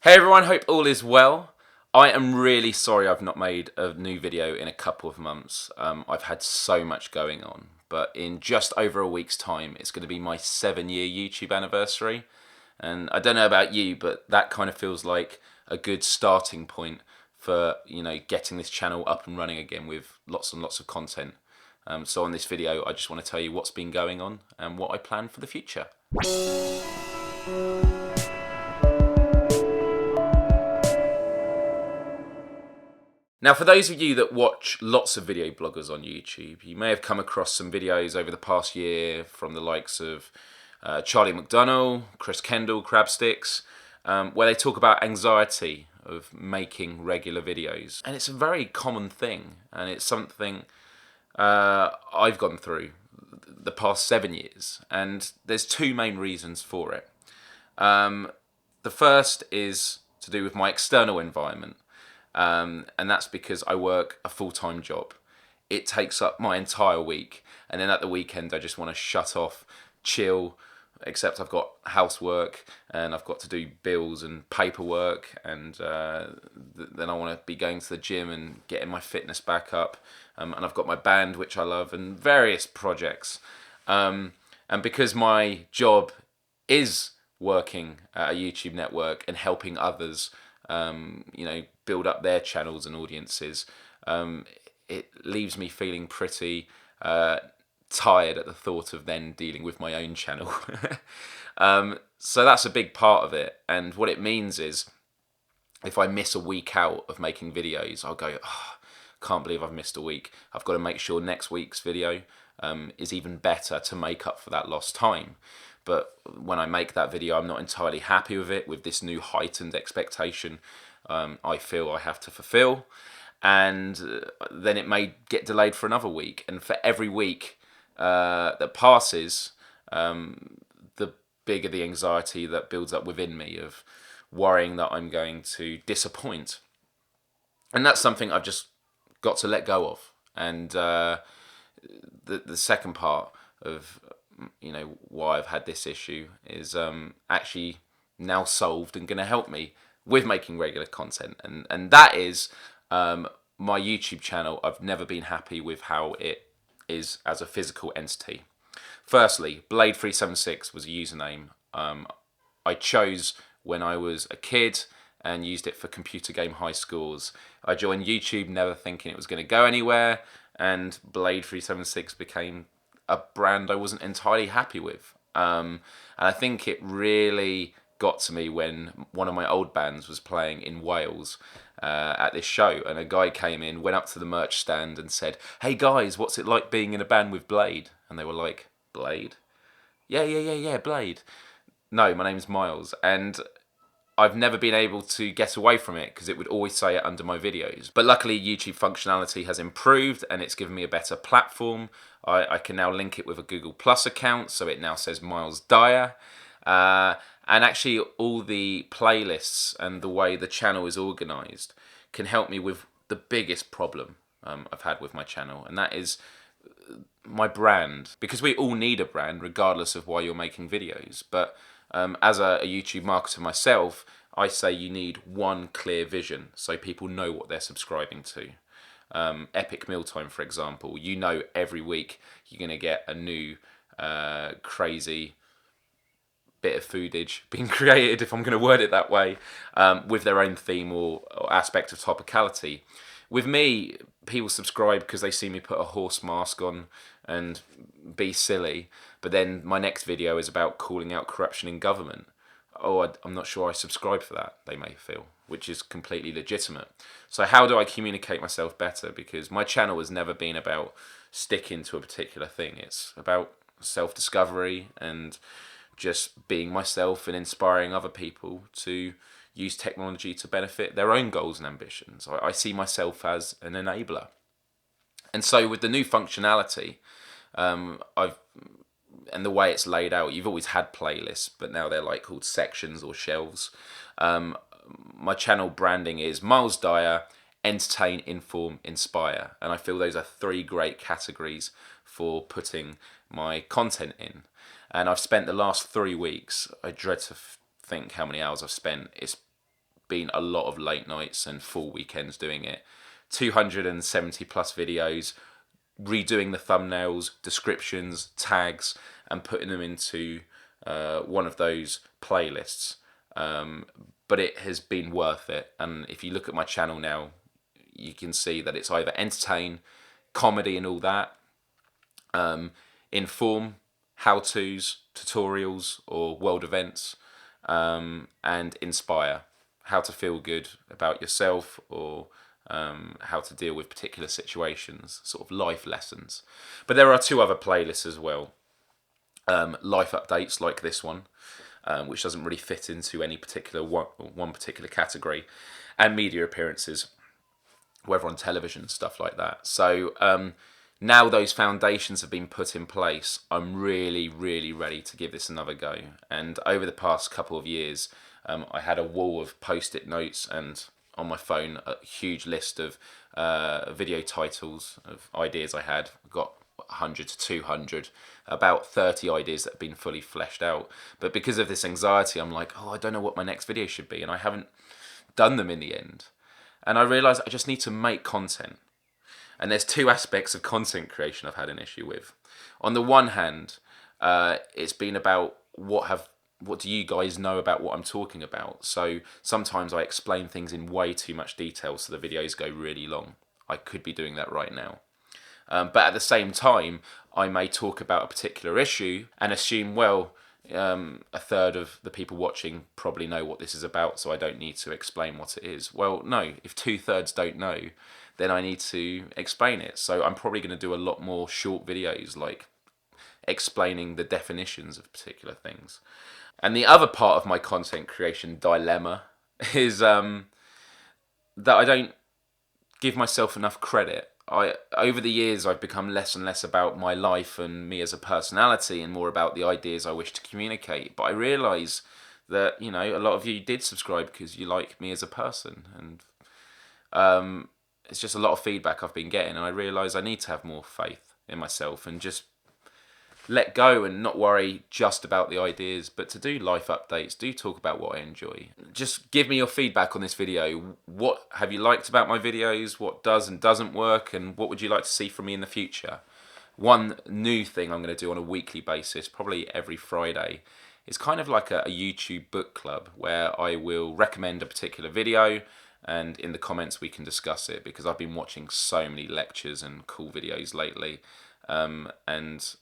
Hey everyone, hope all is well. I am really sorry I've not made a new video in a couple of months. I've had so much going on, but in just over a week's time, it's going to be my 7-year YouTube anniversary. And I don't know about you, but that kind of feels like a good starting point for, getting this channel up and running again with lots and lots of content. So on this video, I just want to tell you what's been going on and what I plan for the future. Now, for those of you that watch lots of video bloggers on YouTube, you may have come across some videos over the past year from the likes of Charlie McDonough, Chris Kendall, Crabsticks, where they talk about anxiety of making regular videos. And it's a very common thing, and it's something I've gone through the past 7 years. And there's two main reasons for it. The first is to do with my external environment. And that's because I work a full-time job. It takes up my entire week, and then at the weekend I just want to shut off, chill, except I've got housework and I've got to do bills and paperwork, and then I want to be going to the gym and getting my fitness back up, and I've got my band, which I love, and various projects, and because my job is working at a YouTube network and helping others build up their channels and audiences, it leaves me feeling pretty tired at the thought of then dealing with my own channel. So that's a big part of it, and what it means is if I miss a week out of making videos, I'll go, oh, can't believe I've missed a week. I've got to make sure next week's video is even better to make up for that lost time. But when I make that video, I'm not entirely happy with it, with this new heightened expectation I feel I have to fulfill. And then it may get delayed for another week. And for every week that passes, the bigger the anxiety that builds up within me of worrying that I'm going to disappoint. And that's something I've just got to let go of. And the second part of why I've had this issue is actually now solved and going to help me with making regular content, and that is my YouTube channel. I've never been happy with how it is as a physical entity. Firstly, Blade376 was a username I chose when I was a kid and used it for computer game high scores. I joined YouTube never thinking it was going to go anywhere, and Blade376 became a brand I wasn't entirely happy with. And I think it really got to me when one of my old bands was playing in Wales at this show, and a guy came in, went up to the merch stand and said, "Hey guys, what's it like being in a band with Blade?" And they were like, "Blade? Yeah, Blade. No, my name's Myles." And I've never been able to get away from it because it would always say it under my videos. But luckily YouTube functionality has improved and it's given me a better platform. I can now link it with a Google Plus account, so it now says Myles Dyer. And actually all the playlists and the way the channel is organised can help me with the biggest problem I've had with my channel, and that is my brand. Because we all need a brand regardless of why you're making videos, but as a YouTube marketer myself, I say you need one clear vision so people know what they're subscribing to. Epic Mealtime, for example, every week you're going to get a new crazy bit of foodage being created, if I'm going to word it that way, with their own theme or aspect of topicality. With me, people subscribe because they see me put a horse mask on and be silly, but then my next video is about calling out corruption in government. Oh, I'm not sure I subscribe for that, they may feel, which is completely legitimate. So how do I communicate myself better? Because my channel has never been about sticking to a particular thing. It's about self-discovery and just being myself and inspiring other people to use technology to benefit their own goals and ambitions. I see myself as an enabler. And so with the new functionality, and the way it's laid out, you've always had playlists, but now they're like called sections or shelves. My channel branding is Myles Dyer, entertain, inform, inspire. And I feel those are three great categories for putting my content in. And I've spent the last 3 weeks, I dread to think how many hours I've spent. It's been a lot of late nights and full weekends doing it. 270 plus videos, redoing the thumbnails, descriptions, tags, and putting them into one of those playlists. But it has been worth it. And if you look at my channel now, you can see that it's either entertain, comedy and all that, inform, how-tos, tutorials or world events, and inspire, how to feel good about yourself or how to deal with particular situations, sort of life lessons. But there are 2 other playlists as well. Life updates like this one, which doesn't really fit into any particular one particular category, and media appearances, whether on television, stuff like that. So now those foundations have been put in place, I'm really, really ready to give this another go. And over the past couple of years, I had a wall of post-it notes and on my phone a huge list of video titles of ideas I had. I've got 100 to 200, about 30 ideas that have been fully fleshed out. But because of this anxiety, I'm like, oh, I don't know what my next video should be, and I haven't done them in the end. And I realised I just need to make content. And there's 2 aspects of content creation I've had an issue with. On the one hand, it's been about what do you guys know about what I'm talking about? So sometimes I explain things in way too much detail, so the videos go really long. I could be doing that right now. But at the same time, I may talk about a particular issue and assume, well, a third of the people watching probably know what this is about, so I don't need to explain what it is. Well, no, if 2/3 don't know, then I need to explain it. So I'm probably going to do a lot more short videos, like explaining the definitions of particular things. And the other part of my content creation dilemma is that I don't give myself enough credit. Over the years, I've become less and less about my life and me as a personality and more about the ideas I wish to communicate. But I realise that, you know, a lot of you did subscribe because you like me as a person. And it's just a lot of feedback I've been getting. And I realise I need to have more faith in myself and just let go and not worry just about the ideas, but to do life updates, do talk about what I enjoy. Just give me your feedback on this video. What have you liked about my videos? What does and doesn't work? And what would you like to see from me in the future? One new thing I'm going to do on a weekly basis, probably every Friday, is kind of like a YouTube book club where I will recommend a particular video and in the comments we can discuss it, because I've been watching so many lectures and cool videos lately, and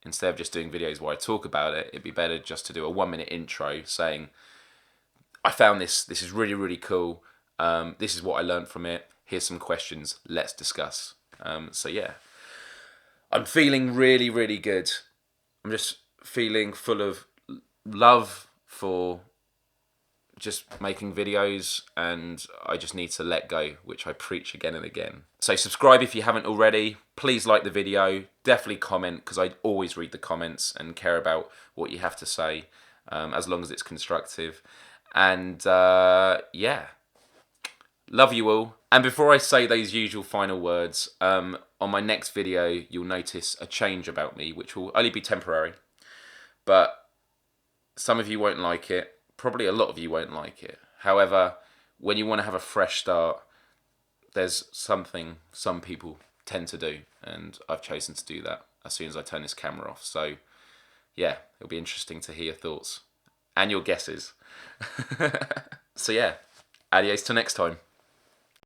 instead of just doing videos where I talk about it, it'd be better just to do a 1-minute intro saying, I found this is really, really cool. This is what I learned from it. Here's some questions. Let's discuss. So yeah, I'm feeling really, really good. I'm just feeling full of love for just making videos, and I just need to let go, which I preach again and again. So subscribe if you haven't already. Please like the video. Definitely comment, because I always read the comments and care about what you have to say, as long as it's constructive. And yeah, love you all. And before I say those usual final words, on my next video you'll notice a change about me, which will only be temporary, but some of you won't like it. Probably a lot of you won't like it. However, when you want to have a fresh start, there's something some people tend to do, and I've chosen to do that as soon as I turn this camera off. So yeah, it'll be interesting to hear your thoughts and your guesses. So yeah, adios till next time.